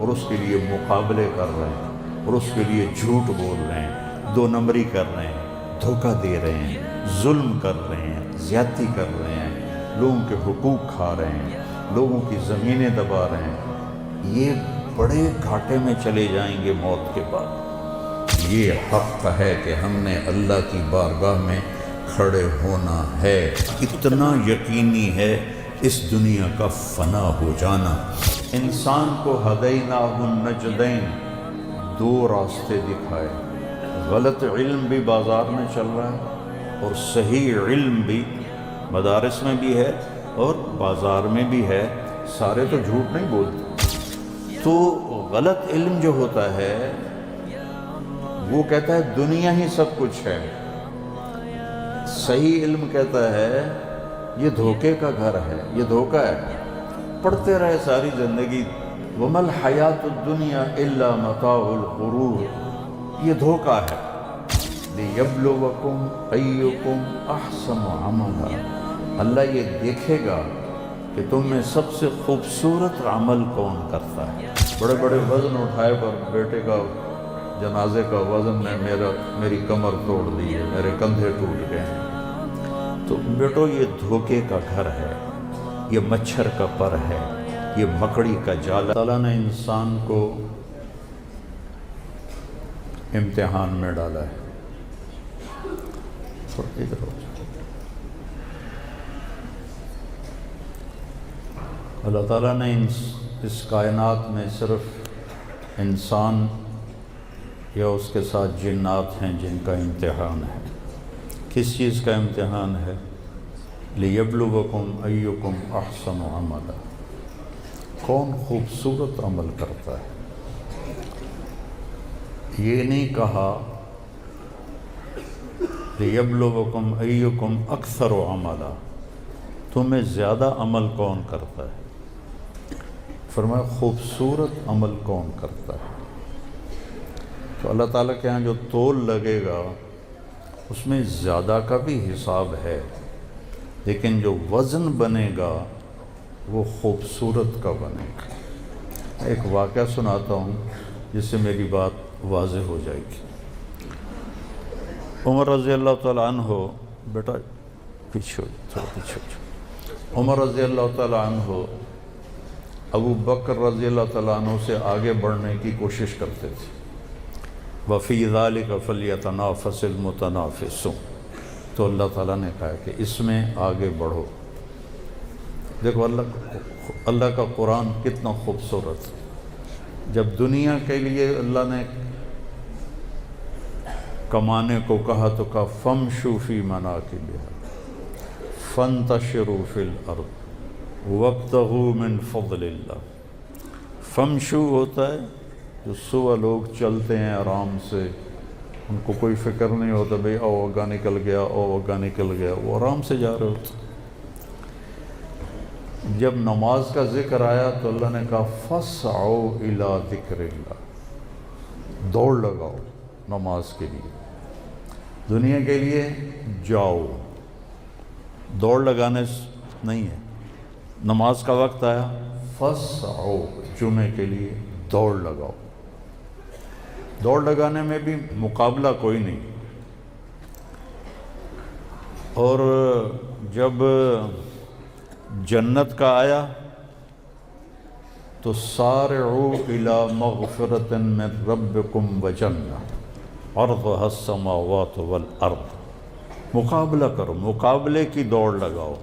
اور اس کے لیے مقابلے کر رہے ہیں اور اس کے لیے جھوٹ بول رہے ہیں، دو نمبری کر رہے ہیں، دھوکہ دے رہے ہیں، ظلم کر رہے ہیں، زیادتی کر رہے ہیں، لوگوں کے حقوق کھا رہے ہیں، لوگوں کی زمینیں دبا رہے ہیں، یہ بڑے گھاٹے میں چلے جائیں گے موت کے بعد۔ یہ حق ہے کہ ہم نے اللہ کی بارگاہ میں کھڑے ہونا ہے، اتنا یقینی ہے اس دنیا کا فنا ہو جانا۔ انسان کو ہدیناہ النجدین، دو راستے دکھائے، غلط علم بھی بازار میں چل رہا ہے اور صحیح علم بھی مدارس میں بھی ہے اور بازار میں بھی ہے، سارے تو جھوٹ نہیں بولتے۔ تو غلط علم جو ہوتا ہے وہ کہتا ہے دنیا ہی سب کچھ ہے، صحیح علم کہتا ہے یہ دھوکے کا گھر ہے، یہ دھوکہ ہے، پڑھتے رہے ساری زندگی، وَمَا الْحَيَاةُ الدُّنْيَا إِلَّا مَتَاعُ الْغُرُورِ، یہ دھوکہ ہے۔ لِيَبْلُوَكُمْ أَيُّكُمْ أَحْسَنُ عَمَلًا، اللہ یہ دیکھے گا کہ تم میں سب سے خوبصورت عمل کون کرتا ہے۔ بڑے بڑے وزن اٹھائے پر بیٹے کا جنازے کا وزن نے میری کمر توڑ دی ہے، میرے کندھے ٹوٹ گئے ہیں۔ تو بیٹو یہ دھوکے کا گھر ہے، یہ مچھر کا پر ہے، یہ مکڑی کا جال ہے۔ اللہ نے انسان کو امتحان میں ڈالا ہے۔ ادھر ہو جائے۔ اللہ تعالیٰ نے اس کائنات میں صرف انسان یا اس کے ساتھ جنات ہیں جن کا امتحان ہے۔ کس چیز کا امتحان ہے؟ لِيَبْلُوَكُمْ أَيُّكُمْ أَحْسَنُ عَمَلًا، کون خوبصورت عمل کرتا ہے۔ یہ نہیں کہا لِيَبْلُوَكُمْ أَيُّكُمْ أَكْثَرُ عَمَلًا، تمہیں زیادہ عمل کون کرتا ہے، فرمایا خوبصورت عمل کون کرتا ہے۔ تو اللہ تعالیٰ کے ہاں جو تول لگے گا اس میں زیادہ کا بھی حساب ہے، لیکن جو وزن بنے گا وہ خوبصورت کا بنے گا۔ ایک واقعہ سناتا ہوں جس سے میری بات واضح ہو جائے گی۔ عمر رضی اللہ تعالیٰ عنہ، بیٹا پیچھے تھوڑا پیچھے ہو جاؤ۔ عمر رضی اللہ تعالیٰ عنہ ابو بکر رضی اللہ تعالیٰ عنہ سے آگے بڑھنے کی کوشش کرتے تھے۔ وَفِي ذَلِكَ فَلْيَتَنَافَسِ الْمُتَنَافِسُونَ، تو اللہ تعالیٰ نے کہا کہ اس میں آگے بڑھو۔ دیکھو اللہ کا قرآن کتنا خوبصورت ہے۔ جب دنیا کے لیے اللہ نے کمانے کو کہا تو کہا فَامْشُوا فِي مَنَاكِبِهَا فَانْتَشِرُوا فِي الْأَرْضِ وَابْتَغُوا مِنْ فَضْلِ اللَّهِ۔ فَامْشُوا ہوتا ہے جو صبح لوگ چلتے ہیں آرام سے، ان کو کوئی فکر نہیں ہوتا بھئی او وگا نکل گیا، او وگا نکل گیا، وہ آرام سے جا رہے ہوتے۔ جب نماز کا ذکر آیا تو اللہ نے کہا فَاسْعَوْا إِلَىٰ ذِكْرِ اللَّهِ، دوڑ لگاؤ نماز کے لیے۔ دنیا کے لیے جاؤ، دوڑ لگانے نہیں ہے۔ نماز کا وقت آیا فَاسْعَوْا، جمعے کے لیے دوڑ لگاؤ۔ دوڑ لگانے میں بھی مقابلہ کوئی نہیں۔ اور جب جنت کا آیا تو سارعوا إِلَىٰ مَغْفِرَةٍ مِّن رَبِّكُمْ وَجَنَّةٍ عَرْضُهَا السَّمَاوَاتُ وَالْأَرْضُ، مقابلہ کرو، مقابلے کی دوڑ لگاؤ،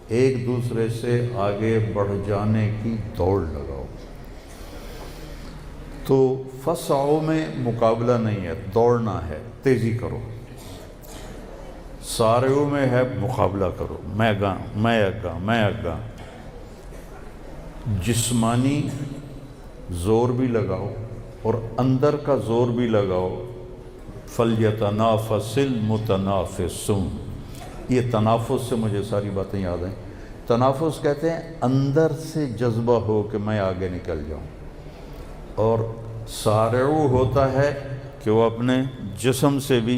ایک دوسرے سے آگے بڑھ جانے کی دوڑ لگاؤ۔ تو فَاسْعَوْا میں مقابلہ نہیں ہے، دوڑنا ہے، تیزی کرو۔ سارعوا میں ہے مقابلہ کرو، میں آگا۔ جسمانی زور بھی لگاؤ اور اندر کا زور بھی لگاؤ۔ فَلْيَتَنَافَسِ الْمُتَنَافِسُونَ، یہ تنافس سے مجھے ساری باتیں یاد ہیں۔ تنافس کہتے ہیں اندر سے جذبہ ہو کہ میں آگے نکل جاؤں، اور سارعو ہوتا ہے کہ وہ اپنے جسم سے بھی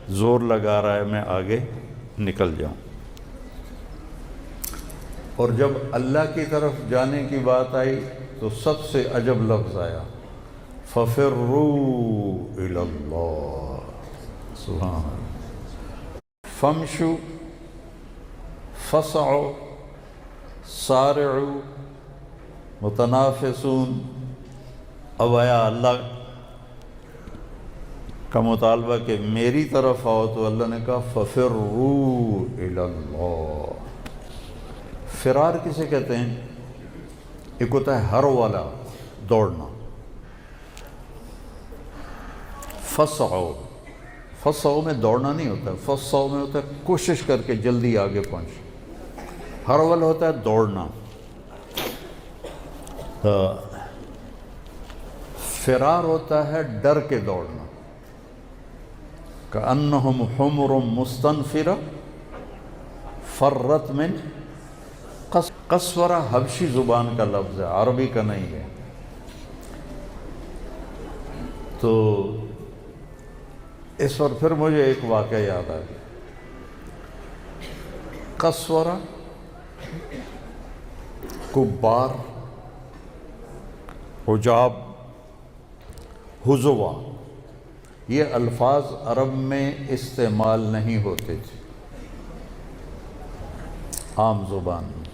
زور لگا رہا ہے میں آگے نکل جاؤں۔ اور جب اللہ کی طرف جانے کی بات آئی تو سب سے عجب لفظ آیا، فَفِرُّوا إِلَى اللَّهِ، سبحان اللہ، فَامْشُوا، فَاسْعُوا، سَارِعُوا، متنافسون۔ اب آیا اللہ کا مطالبہ کہ میری طرف آؤ، تو اللہ نے کہا فَفِرُّوا إِلَى اللَّهِ۔ فرار کسے کہتے ہیں؟ ایک ہوتا ہے ہر والا دوڑنا، فَاسْعُوا، فَاسْعُوا میں دوڑنا نہیں ہوتا، فَاسْعُوا میں ہوتا ہے کوشش کر کے جلدی آگے پہنچ، ہر والا ہوتا ہے دوڑنا۔ فرار ہوتا ہے ڈر کے دوڑنا، کأنہم حمر مستنفرہ فرت من قسورہ، حبشی زبان کا لفظ ہے، عربی کا نہیں ہے۔ تو اس پر پھر مجھے ایک واقعہ یاد آیا، قسورہ، کبار، حجاب، حزوہ، یہ الفاظ عرب میں استعمال نہیں ہوتے تھے عام زبان میں۔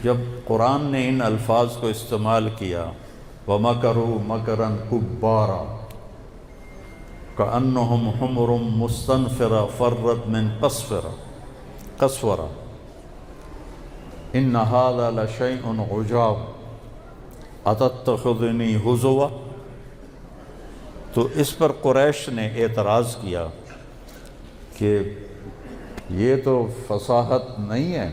جب قرآن نے ان الفاظ کو استعمال کیا، وَمَكَرُوا مَكْرًا كُبَّارًا كَأَنَّهُمْ حُمُرٌ مُسْتَنفِرَةٌ فَرَّتْ مِنْ قَسْوَرَةٍ إِنَّ هَذَا لَشَيْءٌ عُجَابٌ أَتَتَّخِذُنِي هُزُوًا۔ تو اس پر قریش نے اعتراض کیا کہ یہ تو فصاحت نہیں ہے،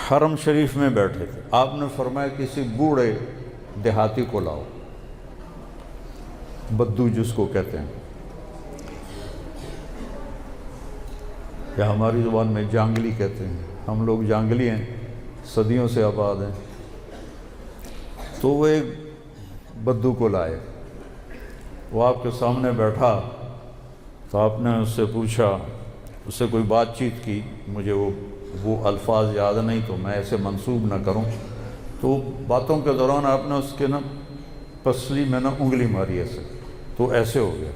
حرم شریف میں بیٹھے تھے، آپ نے فرمایا کسی بوڑھے دیہاتی کو لاؤ، بدو جس کو کہتے ہیں، یا ہماری زبان میں جانگلی کہتے ہیں، ہم لوگ جانگلی ہیں، صدیوں سے آباد ہیں۔ تو وہ ایک بدو کو لائے، وہ آپ کے سامنے بیٹھا، تو آپ نے اس سے پوچھا، اس سے کوئی بات چیت کی، مجھے وہ الفاظ یاد نہیں تو میں ایسے منسوب نہ کروں، تو باتوں کے دوران آپ نے اس کے پسلی میں انگلی ماری ایسے، تو ایسے ہو گیا،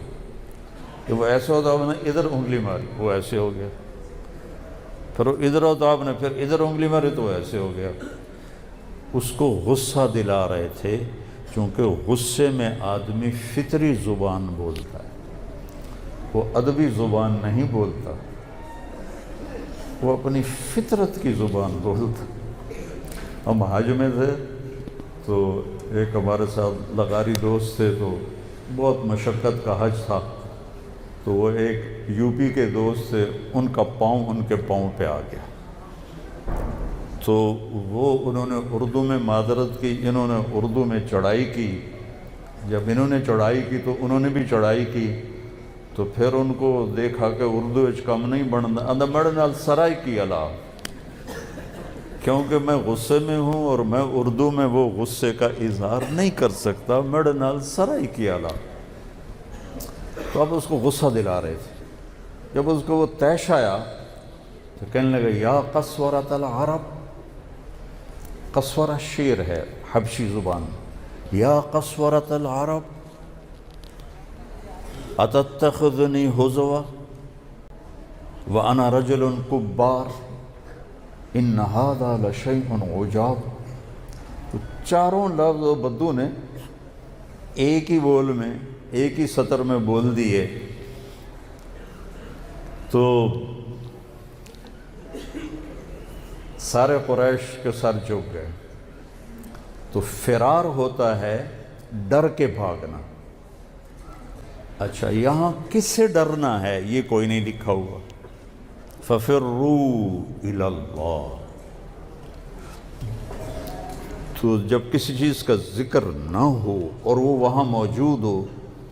کہ وہ ایسے ہوتا، آپ نے ادھر انگلی ماری، وہ ایسے ہو گیا، پھر وہ ادھر ہوتا، آپ نے پھر ادھر انگلی ماری، تو ایسے ہو گیا۔ اس کو غصہ دلا رہے تھے، کیونکہ غصے میں آدمی فطری زبان بولتا ہے، وہ ادبی زبان نہیں بولتا، وہ اپنی فطرت کی زبان بولتا۔ ہم حج میں تھے، تو ایک ہمارے ساتھ لغاری دوست تھے، تو بہت مشقت کا حج تھا، تو وہ ایک یو پی کے دوست تھے، ان کا پاؤں ان کے پاؤں پہ آ گیا، تو انہوں نے اردو میں معذرت کی، انہوں نے اردو میں چڑھائی کی، جب انہوں نے چڑھائی کی تو انہوں نے بھی چڑھائی کی، تو پھر ان کو دیکھا کہ اردو اچ کم نہیں بننا، اندر میرے نال سرائی کی علا، کیونکہ میں غصے میں ہوں اور میں اردو میں وہ غصے کا اظہار نہیں کر سکتا، میرے نال سرائی کی علا۔ تو اب اس کو غصہ دلا رہے تھے، جب اس کو وہ طیش آیا تو کہنے لگا، یا قسورۃ العرب، قسورہ شیر ہے حبشی زبان، یا قسورۃ العرب اتتخذنی ہزوا وانا رجل کبار ان ھذا لشیء عجاب۔ تو چاروں لفظ بدو نے ایک ہی بول میں، ایک ہی سطر میں بول دیے، تو سارے قریش کے سر جھک گئے۔ تو فرار ہوتا ہے ڈر کے بھاگنا۔ اچھا، یہاں کس سے ڈرنا ہے یہ کوئی نہیں لکھا ہوا، فَفِرُّوا إِلَى اللَّهِ۔ تو جب کسی چیز کا ذکر نہ ہو اور وہ وہاں موجود ہو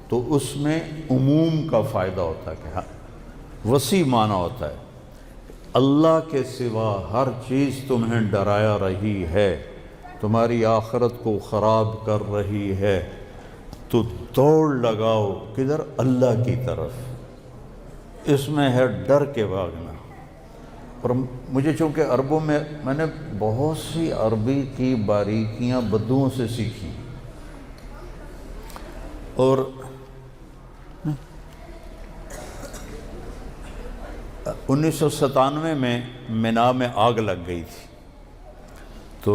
تو اس میں عموم کا فائدہ ہوتا ہے، کہ وسیع معنی ہوتا ہے، اللہ کے سوا ہر چیز تمہیں ڈرایا رہی ہے، تمہاری آخرت کو خراب کر رہی ہے، تو دوڑ لگاؤ کدھر؟ اللہ کی طرف۔ اس میں ہے ڈر کے بھاگنا۔ اور مجھے چونکہ عربوں میں نے بہت سی عربی کی باریکیاں بدوؤں سے سیکھی، اور 1997 میں مینا میں آگ لگ گئی تھی، تو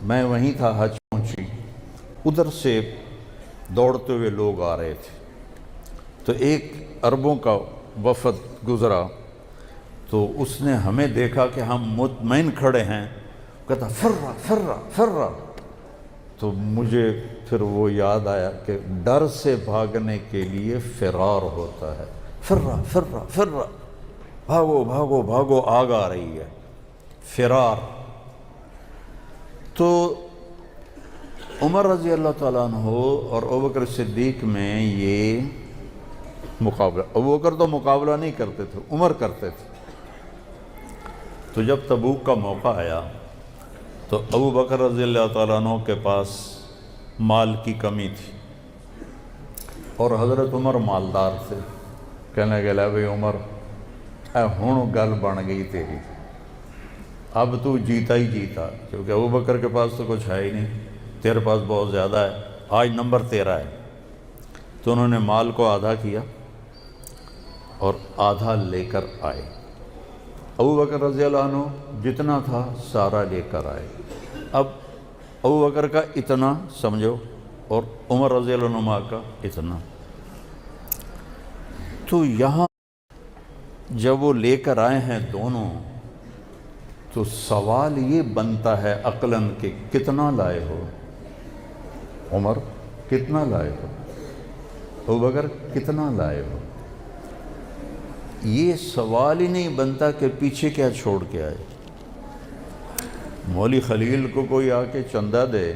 میں وہیں تھا، حج پہنچی، ادھر سے دوڑتے ہوئے لوگ آ رہے تھے، تو ایک عربوں کا وفد گزرا، تو اس نے ہمیں دیکھا کہ ہم مطمئن کھڑے ہیں، کہتا فرّا فرّا فرّا، تو مجھے پھر وہ یاد آیا کہ ڈر سے بھاگنے کے لیے فرار ہوتا ہے، فرّا فرّا فرّا، بھاگو بھاگو بھاگو، آگ آ رہی ہے، فرار۔ تو عمر رضی اللہ تعالیٰ عنہ اور ابوبکر صدیق میں یہ مقابلہ، ابوبکر تو مقابلہ نہیں کرتے تھے، عمر کرتے تھے۔ تو جب تبوک کا موقع آیا تو ابوبکر رضی اللہ تعالیٰ عنہ کے پاس مال کی کمی تھی، اور حضرت عمر مالدار تھے، کہنے لگے لے بھئی عمر، اے ہن گل بن گئی تیری، اب تو جیتا ہی جیتا، کیونکہ ابوبکر کے پاس تو کچھ ہے ہی نہیں، تیرے پاس بہت زیادہ ہے، آج نمبر تیرا ہے۔ تو انہوں نے مال کو آدھا کیا اور آدھا لے کر آئے، ابوبکر رضی اللہ عنہ جتنا تھا سارا لے کر آئے۔ اب ابوبکر کا اتنا سمجھو اور عمر رضی اللہ عنہ کا اتنا، تو یہاں جب وہ لے کر آئے ہیں دونوں، تو سوال یہ بنتا ہے عقلاً کہ کتنا لائے ہو، عمر کتنا لائے ہو، ابوبکر کتنا لائے ہو؟ یہ سوال ہی نہیں بنتا کہ پیچھے کیا چھوڑ کے آئے۔ مولوی خلیل کو کوئی آ کے چندہ دے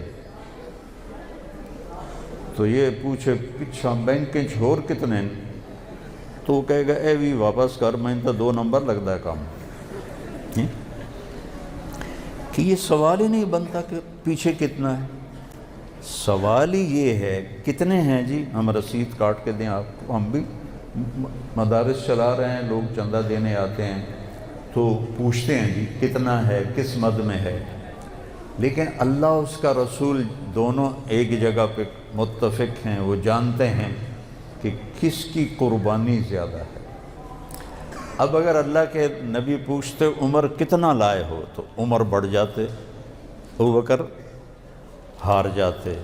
تو یہ پوچھے پچھا بینکیں چھوڑ کتنے، تو وہ کہے گا اے بھی واپس کر، میں تو 2 نمبر لگتا ہے کام، کہ یہ سوال ہی نہیں بنتا کہ پیچھے کتنا ہے۔ سوال ہی یہ ہے کتنے ہیں جی، ہم رسید کاٹ کے دیں آپ کو، ہم بھی مدارس چلا رہے ہیں، لوگ چندہ دینے آتے ہیں تو پوچھتے ہیں جی کتنا ہے، کس مد میں ہے، لیکن اللہ اس کا رسول دونوں ایک جگہ پہ متفق ہیں، وہ جانتے ہیں کہ کس کی قربانی زیادہ ہے۔ اب اگر اللہ کے نبی پوچھتے عمر کتنا لائے ہو تو عمر بڑھ جاتے، ابوبکر ہار جاتے،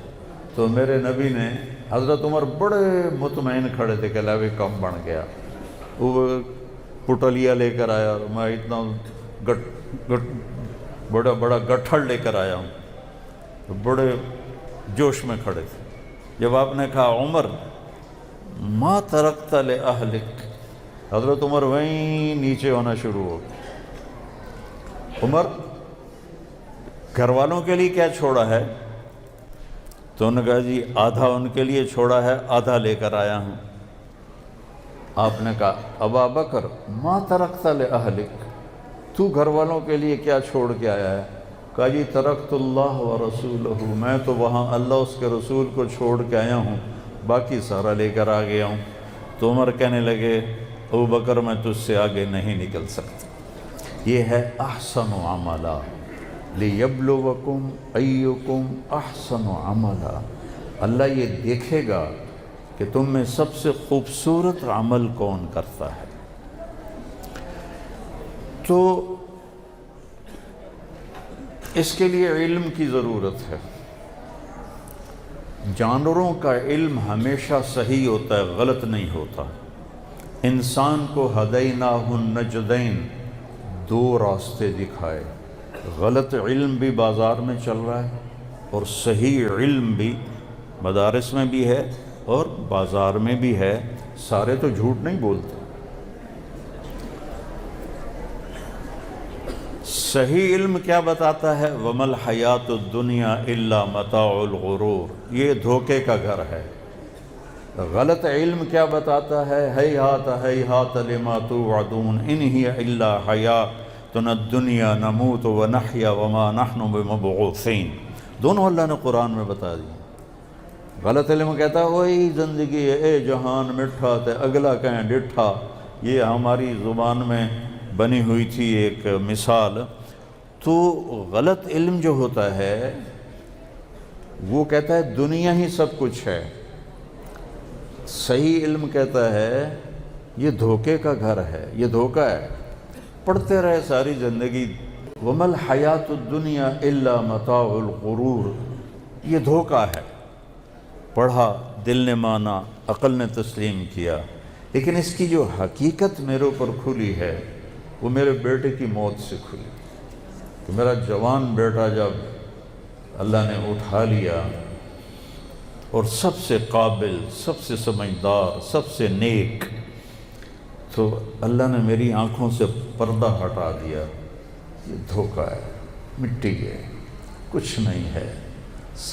تو میرے نبی نے حضرت عمر بڑے مطمئن کھڑے تھے کہ اللہ بھی کم بن گیا، وہ پٹلیا لے کر آیا، اور میں اتنا بڑا گٹھڑ لے کر آیا ہوں، تو بڑے جوش میں کھڑے تھے۔ جب آپ نے کہا عمر ما ترکت لأہلک، حضرت عمر وہیں نیچے ہونا شروع ہو گیا، عمر گھر والوں کے لیے کیا چھوڑا ہے؟ تو انہوں نے کہا جی آدھا ان کے لیے چھوڑا ہے، آدھا لے کر آیا ہوں۔ آپ نے کہا ابا بکر ما ترکت لأہلک، تو گھر والوں کے لیے کیا چھوڑ کے آیا ہے؟ کہا جی ترکت اللہ و رسولہ، میں تو وہاں اللہ اس کے رسول کو چھوڑ کے آیا ہوں، باقی سارا لے کر آ گیا ہوں۔ تو عمر کہنے لگے ابو بکر میں تجھ سے آگے نہیں نکل سکتا۔ یہ ہے احسن عملا لیبلوکم ایکم احسن عملا، اللہ یہ دیکھے گا کہ تم میں سب سے خوبصورت عمل کون کرتا ہے۔ تو اس کے لیے علم کی ضرورت ہے۔ جانوروں کا علم ہمیشہ صحیح ہوتا ہے، غلط نہیں ہوتا۔ انسان کو ہدیناہ النجدین، 2 راستے دکھائے، غلط علم بھی بازار میں چل رہا ہے اور صحیح علم بھی مدارس میں بھی ہے اور بازار میں بھی ہے، سارے تو جھوٹ نہیں بولتے۔ صحیح علم کیا بتاتا ہے؟ وَمَا الْحَيَاةُ الدُّنْيَا إِلَّا مَتَاعُ الْغُرُورِ، یہ دھوکے کا گھر ہے۔ غلط علم کیا بتاتا ہے؟ ہیہات ہیہات لما توعدون ان ہی الا حیاتنا الدنیا نموت ونحیا وما نحن بمبعوثین، دونوں اللہ نے قرآن میں بتا دی۔ غلط علم کہتا ہے وہی زندگی ہے، اے جہان مٹھا تے اگلا کہیں ڈٹھا، یہ ہماری زبان میں بنی ہوئی تھی ایک مثال، تو غلط علم جو ہوتا ہے وہ کہتا ہے دنیا ہی سب کچھ ہے، صحیح علم کہتا ہے یہ دھوکے کا گھر ہے، یہ دھوکہ ہے، پڑھتے رہے ساری زندگی وَمَا الْحَيَاةُ الدُّنْيَا إِلَّا مَتَاعُ الْغُرُورِ، یہ دھوکہ ہے۔ پڑھا، دل نے مانا، عقل نے تسلیم کیا، لیکن اس کی جو حقیقت میرے اوپر کھلی ہے وہ میرے بیٹے کی موت سے کھلی کہ میرا جوان بیٹا جب اللہ نے اٹھا لیا اور سب سے قابل، سب سے سمجھدار، سب سے نیک، تو اللہ نے میری آنکھوں سے پردہ ہٹا دیا، یہ دھوکہ ہے، مٹی ہے، کچھ نہیں ہے، سب